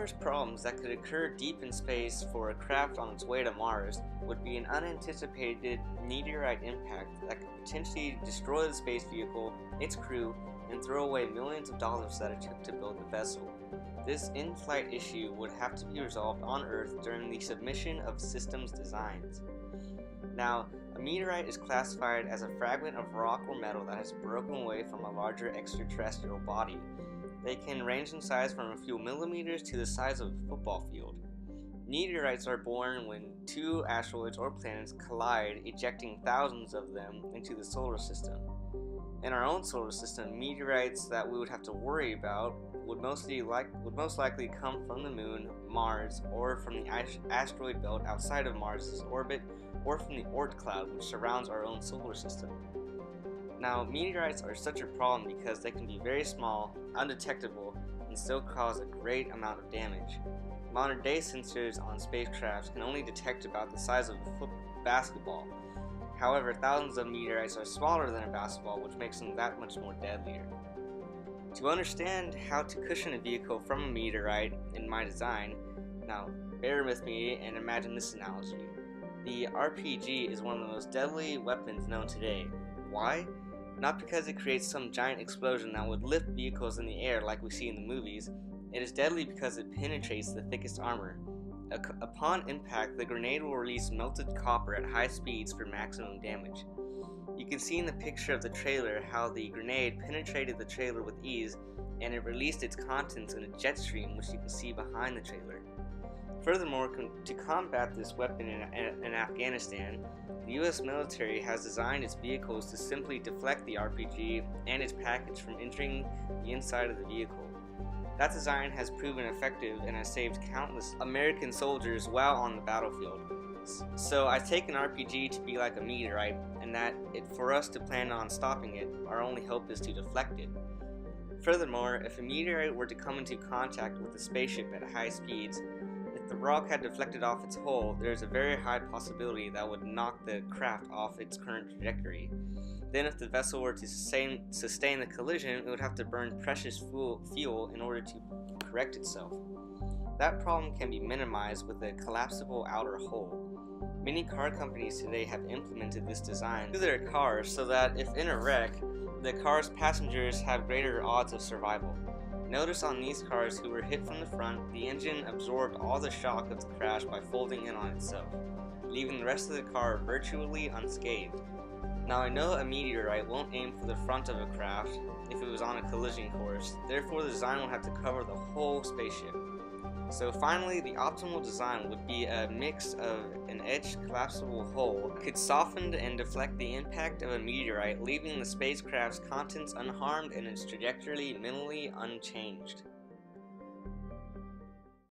numerous problems that could occur deep in space for a craft on its way to Mars would be an unanticipated meteorite impact that could potentially destroy the space vehicle, its crew, and throw away millions of dollars that it took to build the vessel. This in-flight issue would have to be resolved on Earth during the submission of systems designs. Now, a meteorite is classified as a fragment of rock or metal that has broken away from a larger extraterrestrial body. They can range in size from a few millimeters to the size of a football field. Meteorites are born when two asteroids or planets collide, ejecting thousands of them into the solar system. In our own solar system, meteorites that we would have to worry about would most likely come from the Moon, Mars, or from the asteroid belt outside of Mars' orbit, or from the Oort cloud which surrounds our own solar system. Now, meteorites are such a problem because they can be very small, undetectable, and still cause a great amount of damage. Modern day sensors on spacecraft can only detect about the size of a basketball. However, thousands of meteorites are smaller than a basketball, which makes them that much more deadlier. To understand how to cushion a vehicle from a meteorite in my design, now bear with me and imagine this analogy. The RPG is one of the most deadly weapons known today. Why? Not because it creates some giant explosion that would lift vehicles in the air like we see in the movies. It is deadly because it penetrates the thickest armor. Upon impact, the grenade will release melted copper at high speeds for maximum damage. You can see in the picture of the trailer how the grenade penetrated the trailer with ease, and it released its contents in a jet stream, which you can see behind the trailer. Furthermore, to combat this weapon in Afghanistan, the US military has designed its vehicles to simply deflect the RPG and its package from entering the inside of the vehicle. That design has proven effective and has saved countless American soldiers while on the battlefield. So I take an RPG to be like a meteorite, and that for us to plan on stopping it, our only hope is to deflect it. Furthermore, if a meteorite were to come into contact with a spaceship at high speeds, if the rock had deflected off its hull, there is a very high possibility that would knock the craft off its current trajectory. Then if the vessel were to sustain the collision, it would have to burn precious fuel in order to correct itself. That problem can be minimized with a collapsible outer hull. Many car companies today have implemented this design to their cars so that if in a wreck, the car's passengers have greater odds of survival. Notice on these cars who were hit from the front, the engine absorbed all the shock of the crash by folding in on itself, leaving the rest of the car virtually unscathed. Now I know a meteorite won't aim for the front of a craft if it was on a collision course, therefore the design will have to cover the whole spaceship. So finally, the optimal design would be a mix of an edged collapsible hull that could soften and deflect the impact of a meteorite, leaving the spacecraft's contents unharmed and its trajectory minimally unchanged.